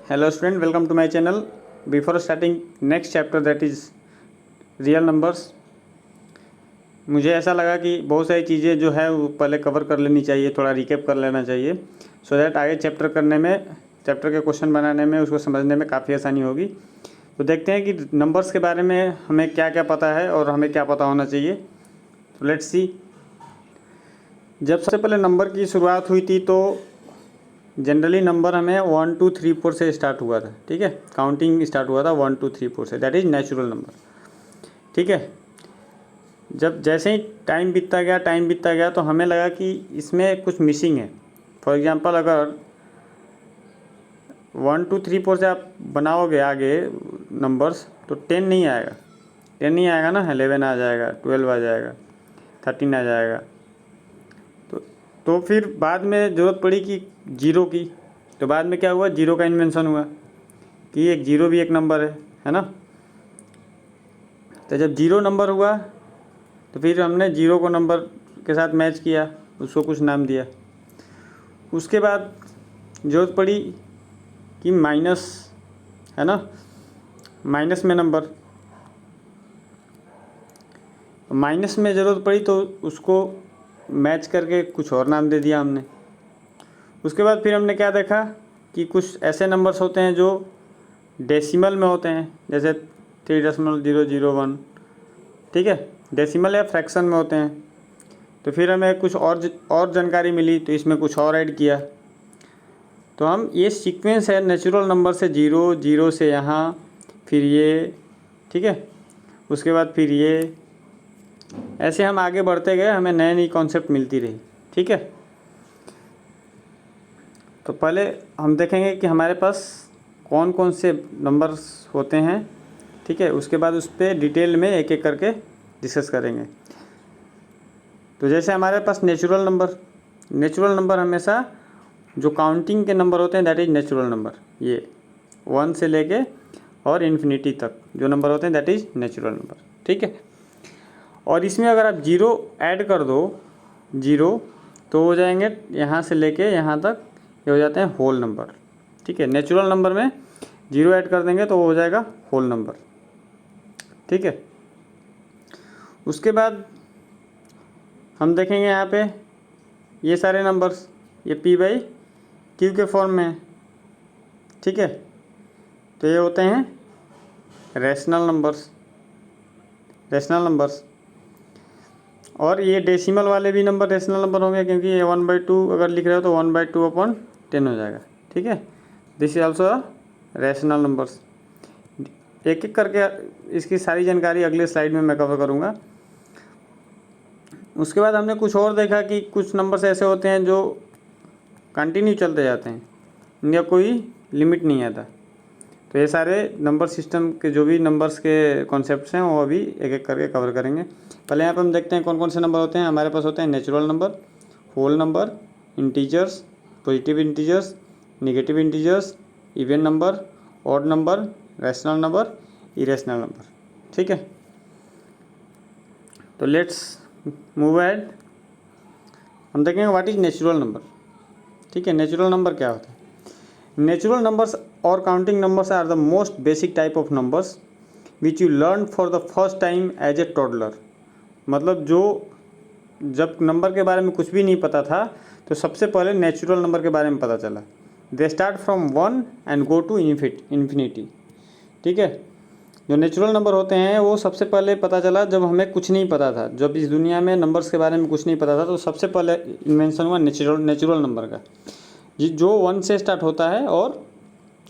Hello student, welcome to my channel. Before starting next chapter that is real numbers, मुझे ऐसा लगा कि बहुत सारी चीज़ें जो है वो पहले कवर कर लेनी चाहिए, थोड़ा रिकेप कर लेना चाहिए सो दैट आगे चैप्टर करने में, चैप्टर के क्वेश्चन बनाने में, उसको समझने में काफ़ी आसानी होगी। तो देखते हैं कि नंबर्स के बारे में हमें क्या क्या पता है और हमें क्या पता होना चाहिए। तो लेट्स सी। जब सबसे पहले नंबर की शुरुआत हुई थी तो जनरली नंबर हमें 1 2 3 4 से स्टार्ट हुआ था। ठीक है, काउंटिंग स्टार्ट हुआ था 1 2 3 4 से, दैट इज़ नेचुरल नंबर। ठीक है, जब जैसे ही टाइम बीतता गया तो हमें लगा कि इसमें कुछ मिसिंग है। फॉर एग्जांपल अगर 1 2 3 4 से आप बनाओगे आगे नंबर्स तो 10 नहीं आएगा, 10 नहीं आएगा ना, 11 आ जाएगा, 12 आ जाएगा, 13 आ जाएगा। तो फिर बाद में ज़रूरत पड़ी कि जीरो की, तो बाद में क्या हुआ, जीरो का इन्वेंशन हुआ कि एक जीरो भी एक नंबर है ना। तो जब जीरो नंबर हुआ तो फिर हमने जीरो को नंबर के साथ मैच किया, उसको कुछ नाम दिया। उसके बाद ज़रूरत पड़ी कि माइनस है ना, माइनस में नंबर, माइनस में ज़रूरत पड़ी तो उसको मैच करके कुछ और नाम दे दिया हमने। उसके बाद फिर हमने क्या देखा कि कुछ ऐसे नंबर्स होते हैं जो डेसिमल में होते हैं, जैसे 3.001। ठीक है, डेसिमल या फ्रैक्शन में होते हैं। तो फिर हमें कुछ और जानकारी मिली तो इसमें कुछ और ऐड किया। तो हम ये सीक्वेंस है नेचुरल नंबर से जीरो, जीरो से यहाँ, फिर ये, ठीक है, उसके बाद फिर ये, ऐसे हम आगे बढ़ते गए, हमें नए नई कॉन्सेप्ट मिलती रही। ठीक है, तो पहले हम देखेंगे कि हमारे पास कौन कौन से नंबर्स होते हैं। ठीक है, उसके बाद उस पर डिटेल में एक एक करके डिस्कस करेंगे। तो जैसे हमारे पास नेचुरल नंबर हमेशा जो काउंटिंग के नंबर होते हैं दैट इज़ नेचुरल नंबर। ये 1 से लेके और इन्फिनिटी तक जो नंबर होते हैं दैट इज़ नेचुरल नंबर। ठीक है, और इसमें अगर आप जीरो ऐड कर दो, जीरो तो हो जाएंगे यहाँ से लेके यहाँ तक, ये हो जाते हैं होल नंबर। ठीक है, नेचुरल नंबर में जीरो ऐड कर देंगे तो वो हो जाएगा होल नंबर। ठीक है, उसके बाद हम देखेंगे यहाँ पे ये सारे नंबर्स, ये p बाई क्यू के फॉर्म में है। ठीक है, तो ये होते हैं रैशनल नंबर्स। और ये डेसिमल वाले भी नंबर रैशनल नंबर होंगे, क्योंकि ये 1/2 अगर लिख रहे हो तो 1/2/10 हो जाएगा। ठीक है, this is also rational numbers. एक एक करके इसकी सारी जानकारी अगले स्लाइड में मैं कवर करूँगा। उसके बाद हमने कुछ और देखा कि कुछ नंबर्स ऐसे होते हैं जो कंटिन्यू चलते जाते हैं, इनका कोई लिमिट नहीं आता। तो ये सारे नंबर सिस्टम के जो भी नंबर्स के कॉन्सेप्ट्स हैं वो अभी एक एक करके कवर करेंगे। पहले यहाँ पर हम देखते हैं कौन कौन से नंबर होते हैं। हमारे पास होते हैं natural number, whole number, integers, positive integers, negative integers, even number, odd number, rational number, irrational number. ठीक है, तो लेट्स मूव अहेड। हम देखेंगे व्हाट इज नेचुरल नंबर। ठीक है, नेचुरल नंबर क्या होता है। नेचुरल नंबर्स और counting numbers are the most basic type of numbers which you learn for the first time as a toddler. मतलब जो जब नंबर के बारे में कुछ भी नहीं पता था तो सबसे पहले नेचुरल नंबर के बारे में पता चला। They start from 1 and go to infinity. ठीक है, जो नेचुरल नंबर होते हैं वो सबसे पहले पता चला जब हमें कुछ नहीं पता था, जब इस दुनिया में नंबर्स के बारे में कुछ नहीं पता था तो सबसे पहले इन्वेंशन हुआ नेचुरल नंबर का, जो 1 से स्टार्ट होता है और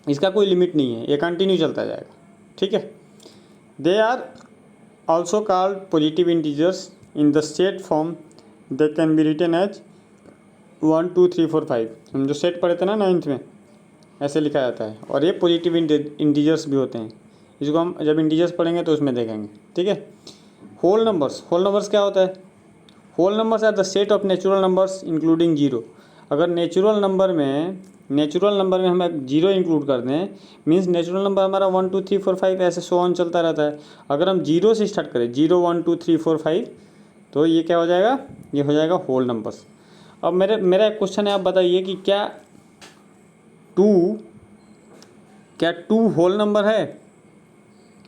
इसका कोई लिमिट नहीं है, ये कंटिन्यू चलता जाएगा। ठीक है, they are also called positive integers in the set form. They can be written as 1 2 3 4 5। हम जो सेट पढ़े थे ना 9th में, ऐसे लिखा जाता है। और ये पॉजिटिव इंटीजर्स भी होते हैं, इसको हम जब इंटीजर्स पढ़ेंगे तो उसमें देखेंगे। ठीक है, होल नंबर्स क्या होता है। Whole numbers are the set of natural numbers including zero. अगर नेचुरल नंबर में हम जीरो इंक्लूड कर दें, मीन्स नेचुरल नंबर हमारा 1 2 3 4 5 ऐसे सो ऑन चलता रहता है। अगर हम जीरो से स्टार्ट करें, 0 1 2 3 4 5, तो ये क्या हो जाएगा, ये हो जाएगा होल नंबर्स। अब मेरा एक क्वेश्चन है, आप बताइए कि क्या 2 क्या 2 होल नंबर है?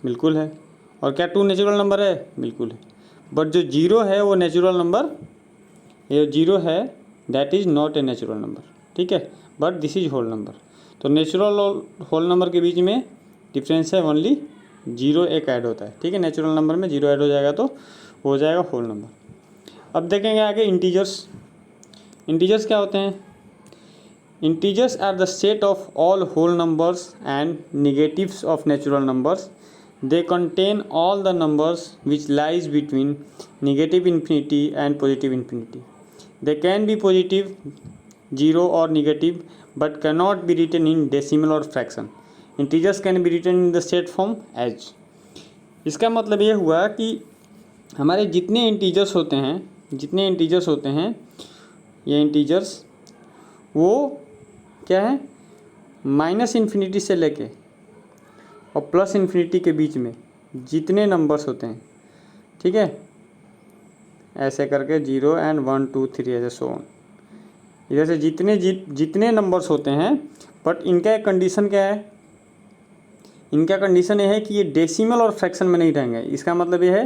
बिल्कुल है। और क्या 2 नेचुरल नंबर है? बिल्कुल है। बट जो 0 है वो नेचुरल नंबर, ये 0 है that is not a natural number, ठीक है, but this is whole number. तो नेचुरल और होल नंबर के बीच में डिफरेंस है ओनली 0 एक ऐड होता है, ठीक है। नेचुरल नंबर में 0 ऐड हो जाएगा तो हो जाएगा होल नंबर। अब देखेंगे आगे इंटीजर्स। इंटीजर्स क्या होते हैं? Integers are the set of all whole numbers and negatives of natural numbers. They contain all the numbers which lies between negative infinity and positive infinity. They can be positive, 0 or negative, but cannot be written in decimal or fraction. Integers can be written in the set form as. इसका मतलब ये हुआ कि हमारे जितने integers होते हैं ये इंटीजर्स वो क्या है, माइनस इन्फिनिटी से लेके और प्लस इन्फिनिटी के बीच में जितने नंबर्स होते हैं, ठीक है, ऐसे करके 0 and 1 2 3 ऐसे सो ऑन, इधर से जितने नंबर्स होते हैं, बट इनका एक कंडीशन क्या है? इनका कंडीशन ये है कि ये डेसिमल और फ्रैक्शन में नहीं रहेंगे। इसका मतलब ये है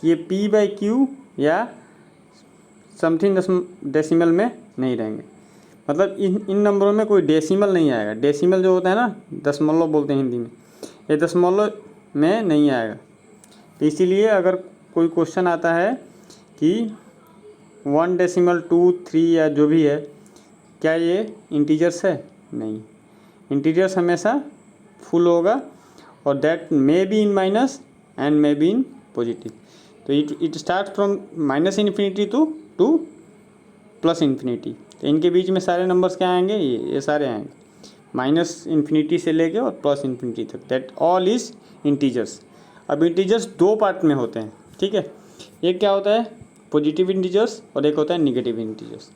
कि ये p/q या समथिंग डेसिमल में नहीं रहेंगे। मतलब इन नंबरों में कोई डेसिमल नहीं आएगा। डेसिमल जो होता है ना, दशमलव बोलते हैं हिंदी में, ये दशमलव में नहीं आएगा। तो इसीलिए अगर कोई क्वेश्चन आता है कि 1 डेसिमल 2 3 या जो भी है, क्या ये इंटीजर्स है? नहीं, इंटीजर्स हमेशा फुल होगा और that may be in minus and may be in positive. तो it start from minus infinity to plus infinity. तो इनके बीच में सारे नंबर्स क्या आएंगे? ये सारे आएंगे माइनस इन्फिनिटी से लेके और प्लस इन्फिनिटी तक। That all is integers. अब इंटीजर्स 2 पार्ट में होते हैं, ठीक है। एक क्या होता है? पॉजिटिव इंटीजर्स, और एक होता है निगेटिव इंटीजर्स।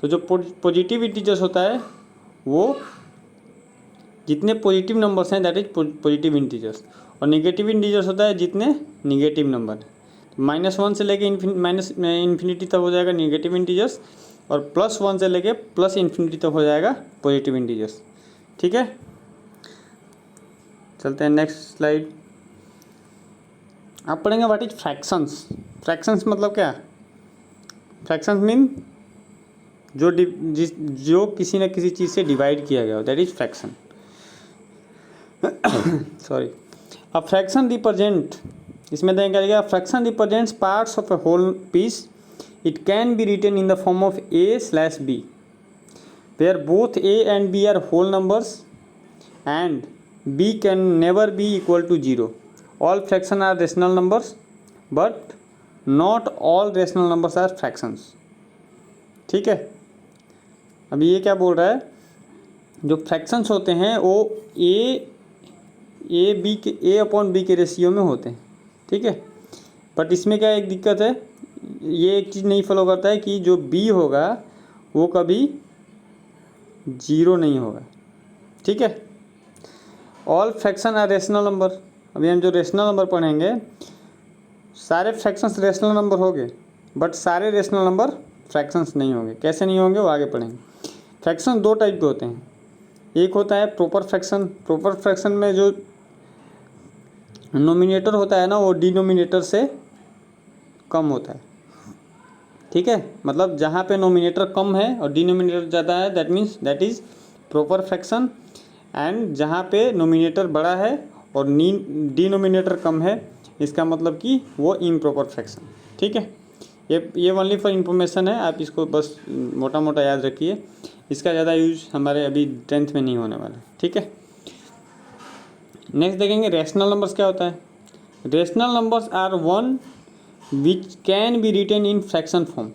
तो जो पॉजिटिव इंटीजर्स होता है वो जितने पॉजिटिव नंबर्स हैं दैट इज पॉजिटिव इंटीजर्स, और निगेटिव इंटीजर्स होता है जितने निगेटिव नंबर। -1 से लेके माइनस इन्फिनिटी तक हो जाएगा निगेटिव इंटीजर्स, और +1 से लेके प्लस इन्फिनिटी तक हो जाएगा पॉजिटिव इंटीजर्स, ठीक है। चलते हैं नेक्स्ट स्लाइड। आप पढ़ेंगे व्हाट इज फ्रैक्शंस। फ्रैक्शंस मतलब क्या? फ्रैक्शंस मीन जो किसी न किसी चीज़ से डिवाइड किया गया हो, that is fraction. Sorry. A fraction represent, इसमें देंगे क्या? Fraction represents parts of a whole piece. It can be written in the form of a/b, where both a and b are whole numbers and b can never be equal to 0. All fractions are rational numbers, but not all rational numbers are fractions. ठीक है। अभी ये क्या बोल रहा है? जो fractions होते हैं वो a/b के रेशियो में होते हैं, ठीक है। बट इसमें क्या एक दिक्कत है, ये एक चीज़ नहीं फॉलो करता है कि जो b होगा वो कभी 0 नहीं होगा, ठीक है। All fraction are rational number. अभी हम जो रेशनल नंबर पढ़ेंगे, सारे फ्रैक्शंस रेशनल नंबर होंगे, बट सारे रेशनल नंबर फ्रैक्शंस नहीं होंगे। कैसे नहीं होंगे वो आगे पढ़ेंगे। फ्रैक्शन 2 टाइप के होते हैं। एक होता है प्रॉपर फ्रैक्शन। प्रॉपर फ्रैक्शन में जो नोमिनेटर होता है ना, वो डिनोमिनेटर से कम होता है, ठीक है। मतलब जहाँ पे नोमिनेटर कम है और डिनोमिनेटर ज़्यादा है, that is proper fraction. And जहाँ पे नोमिनेटर बड़ा है और डिनोमिनेटर कम है, इसका मतलब कि वो इम्प्रॉपर फ्रैक्शन, ठीक है। ये ओनली फॉर इंफॉर्मेशन है, आप इसको बस मोटा मोटा याद रखिए। इसका ज़्यादा यूज हमारे अभी 10th में नहीं होने वाला, ठीक है। नेक्स्ट देखेंगे रेशनल नंबर्स क्या होता है। Rational numbers are one which can be written in fraction form,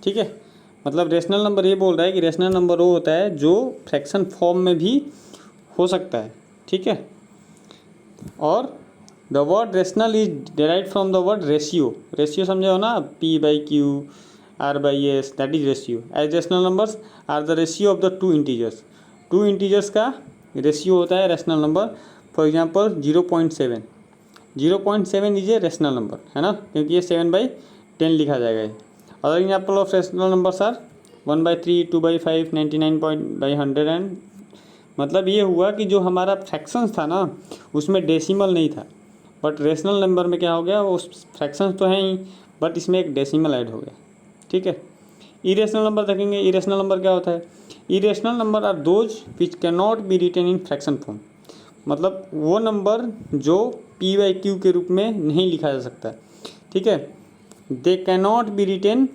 ठीक है। मतलब रेशनल नंबर ये बोल रहा है कि रेशनल नंबर वो होता है जो फ्रैक्शन फॉर्म में भी हो सकता है, ठीक है। और the word rational is derived from the word ratio. Ratio समझे हो ना, p/q r/s, that is ratio. As rational numbers are the ratio of the 2 integers. 2 integers का रेशियो होता है rational number. For example 0.7 is a rational number, है ना, क्योंकि ये 7/10 लिखा जाएगा। Other example of rational numbers are 1/3, 2/5, 99/100 and मतलब ये हुआ कि जो हमारा फ्रैक्शंस था ना उसमें डेसिमल नहीं था, बट रेशनल नंबर में क्या हो गया, वो फ्रैक्शंस तो हैं ही बट इसमें एक डेसिमल ऐड हो गया। ठीक है। इरेशनल नंबर देखेंगे, इरेशनल नंबर क्या होता है, irrational number are those which can not be written in fraction form, मतलब वो नंबर जो p/q के रूप में नहीं लिखा जा सकता। ठीक है। They can not be written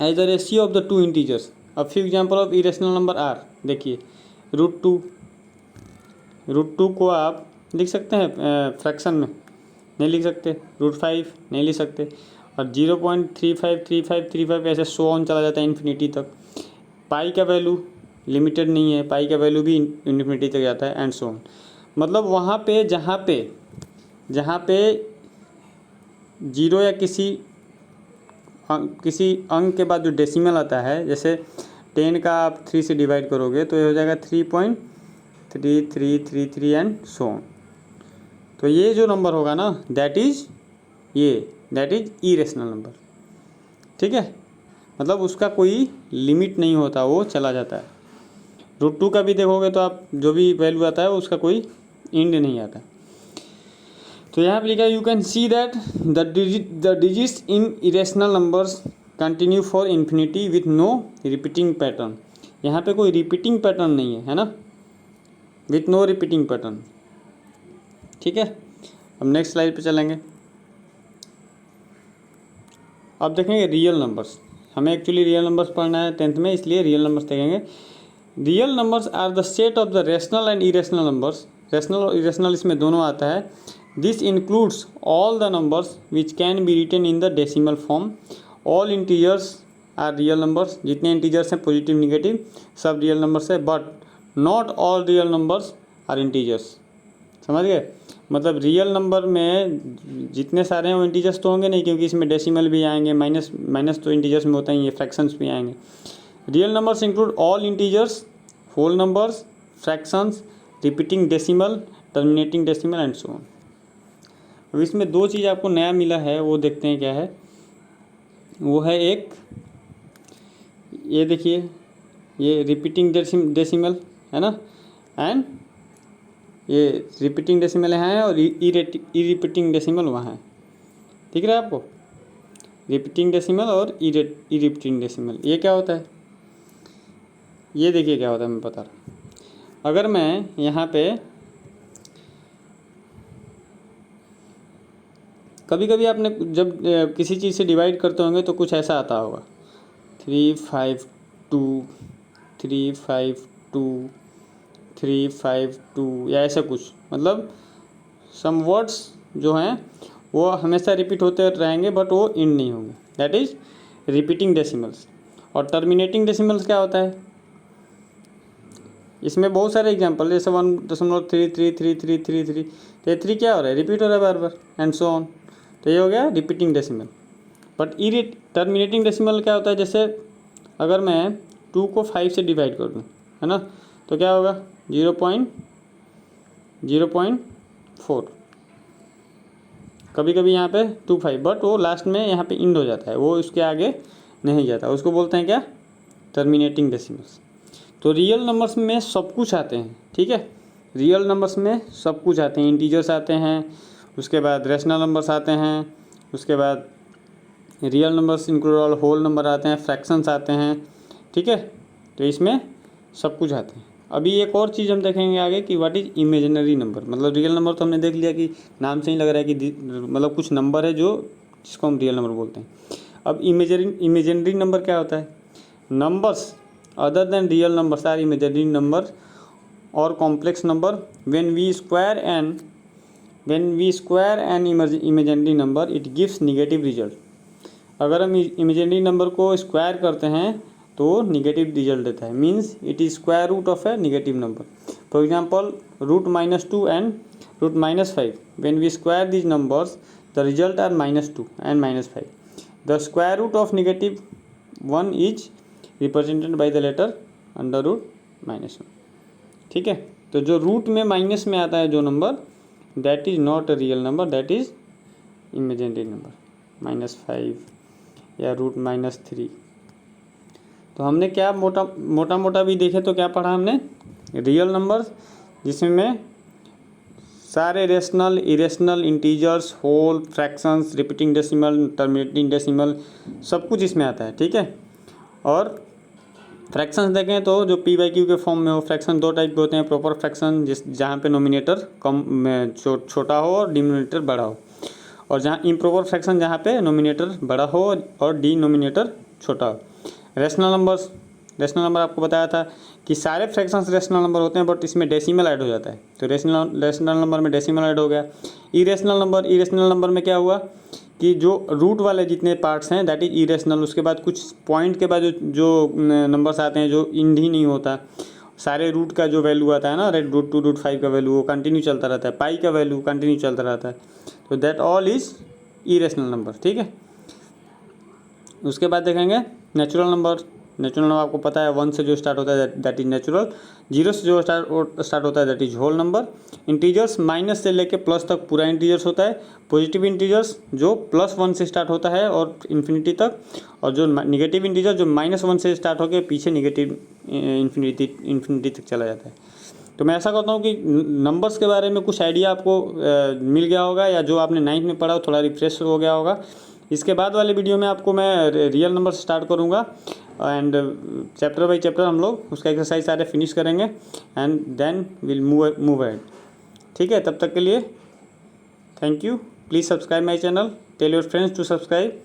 as the ratio of the two integers. अब few example of irrational number are, देखिए √2, √2 को आप लिख सकते हैं फ्रैक्शन में, नहीं लिख सकते, √5 नहीं लिख सकते, और 0.353535 ऐसे सो ऑन चला जाता है इन्फिनिटी तक। पाई का वैल्यू लिमिटेड नहीं है, पाई का वैल्यू भी इन्फिनिटी तक जाता है एंड सो ऑन। मतलब वहाँ पे जहाँ पे जीरो या किसी अंक के बाद जो डेसिमल आता है, जैसे 10 का आप 3 से डिवाइड करोगे तो ये हो जाएगा 3.3333 एंड सो ऑन। तो ये जो नंबर होगा ना दैट इज़ इरेशनल नंबर। ठीक है। मतलब उसका कोई लिमिट नहीं होता, वो चला जाता है। √2 का भी देखोगे तो आप जो भी वैल्यू आता है उसका कोई एंड नहीं आता। तो यहाँ पे लिखा है you can see that the digits in irrational numbers continue for infinity with no repeating pattern. यहाँ पे कोई रिपीटिंग पैटर्न नहीं है, है ना, विथ नो रिपीटिंग पैटर्न। ठीक है। अब नेक्स्ट स्लाइड पे चलेंगे। अब देखेंगे रियल नंबर्स। हमें एक्चुअली रियल नंबर्स पढ़ना है 10th में, इसलिए रियल नंबर्स देखेंगे। Real numbers are the set of the rational and irrational numbers. Rational और इरेशनल इसमें दोनों आता है। This includes all the numbers which can be written in the decimal form. All integers are real numbers. जितने integers हैं positive negative सब real numbers है, but not all real numbers are integers. समझ गए। मतलब रियल नंबर में जितने सारे हैं वो इंटीजर्स तो होंगे नहीं, क्योंकि इसमें डेसिमल भी आएंगे, माइनस तो इंटीजर्स में होता ही है, फ्रैक्शंस भी आएंगे। Real numbers include all integers, whole numbers, fractions, repeating decimal, terminating decimal and so on. अब इसमें दो चीज़ आपको नया मिला है, वो देखते हैं क्या है। वो है एक, ये देखिए, ये रिपीटिंग डेसिमल है ना, एंड ये रिपीटिंग डेसिमल यहाँ है और इरिपीटिंग डेसिमल वहाँ है। ठीक है आपको, रिपीटिंग डेसिमल और इरिपीटिंग डेसिमल। ये क्या होता है, ये देखिए क्या होता है, मैं बता रहा हूँ। अगर मैं यहाँ पे कभी कभी आपने जब किसी चीज़ से डिवाइड करते होंगे तो कुछ ऐसा आता होगा 352 352 352 या ऐसा कुछ। मतलब सम वर्ड्स जो हैं वो हमेशा रिपीट होते रहेंगे बट वो इंड नहीं होंगे, दैट इज़ रिपीटिंग डेसिमल्स। और टर्मिनेटिंग डेसिमल्स क्या होता है, इसमें बहुत सारे एग्जांपल, जैसे 1.333333, तो ये 3 क्या हो रहा है, रिपीट हो रहा है बार बार एंड सो ऑन। तो ये हो गया repeating decimal. But terminating decimal क्या होता है, जैसे अगर मैं 2 को 5 से डिवाइड कर दूँ, है ना, तो क्या होगा 0.4। कभी कभी यहाँ पे 25, बट वो लास्ट में यहाँ पे इंड हो जाता है, वो उसके आगे नहीं जाता, उसको बोलते हैं क्या, टर्मिनेटिंग डेसिमल्स। तो रियल नंबर्स में सब कुछ आते हैं। ठीक है। रियल नंबर्स में सब कुछ आते हैं, इंटीजर्स आते हैं, उसके बाद रेशनल नंबर्स आते हैं, उसके बाद real numbers include all whole number आते हैं, फ्रैक्शंस आते हैं। ठीक है। तो इसमें सब कुछ आते हैं। अभी एक और चीज़ हम देखेंगे आगे कि व्हाट इज़ इमेजिनरी नंबर। मतलब रियल नंबर तो हमने देख लिया कि नाम से ही लग रहा है कि मतलब कुछ नंबर है जो जिसको हम रियल नंबर बोलते हैं। अब इमेजिनरी नंबर क्या होता है, numbers other than real numbers are imaginary number or complex number when we square an imaginary number it gives negative result। अगर हम इमेजिनरी नंबर को स्क्वायर करते हैं तो निगेटिव रिजल्ट देता है, means it is square root of a negative number. For example √-2 and √-5, when we square these numbers the result are -2 and -5। the square root of -1 is represented by the letter √-1। ठीक है। तो जो root में minus में आता है जो number, that is not a real number, that is imaginary number, -5 या √-3। तो हमने क्या मोटा मोटा भी देखे तो क्या पढ़ा हमने, रियल नंबर्स जिसमें सारे rational, irrational, integers, whole, fractions, repeating decimal, terminating decimal, सब कुछ इसमें आता है, ठीक है। और फ्रैक्शंस देखें तो जो पी बाई क्यू के फॉर्म में हो, फ्रैक्शन दो टाइप के होते हैं, प्रॉपर फ्रैक्शन जहाँ पे नोमिनेटर कम छोटा हो और डिनोमिनेटर बड़ा हो, और जहाँ इम्प्रॉपर फ्रैक्शन जहाँ पे नोमिनेटर बड़ा हो और डिनोमिनेटर छोटा हो। रेशनल नंबर आपको बताया था कि सारे फ्रैक्शंस रेशनल नंबर होते हैं, बट इसमें डेसिमल ऐड हो जाता है, तो रेशनल नंबर में डेसिमल ऐड हो गया। इरेशनल नंबर में क्या हुआ कि जो रूट वाले जितने पार्ट्स हैं दैट इज इरेशनल, उसके बाद कुछ पॉइंट के बाद जो नंबर्स आते हैं जो इंड ही नहीं होता, सारे रूट का जो वैल्यू आता है ना, √2 √5 का वैल्यू वो कंटिन्यू चलता रहता है, पाई का वैल्यू कंटिन्यू चलता रहता है, तो that all is irrational number, ठीक है। उसके बाद देखेंगे नेचुरल नंबर आपको पता है 1 से जो स्टार्ट होता है दैट इज नेचुरल, 0 से जो स्टार्ट होता है that is whole number. Integers minus से लेके प्लस तक पूरा इंटीजर्स होता है। पॉजिटिव इंटीजर्स जो +1 से स्टार्ट होता है और इन्फिनिटी तक, और जो निगेटिव इंटीजर जो -1 से स्टार्ट होकर पीछे निगेटिव इन्फिनिटी तक चला जाता है। तो मैं ऐसा करता हूँ कि नंबर्स के बारे में कुछ आइडिया आपको मिल गया होगा, या जो आपने 9th में पढ़ा थोड़ा रिफ्रेश हो गया होगा। इसके बाद वाले वीडियो में आपको मैं रियल नंबर स्टार्ट करूँगा, एंड चैप्टर बाई चैप्टर हम लोग उसका एक्सरसाइज सारे फिनिश करेंगे, and then will move ahead, ठीक है। तब तक के लिए thank you. Please subscribe my channel, tell your friends to subscribe.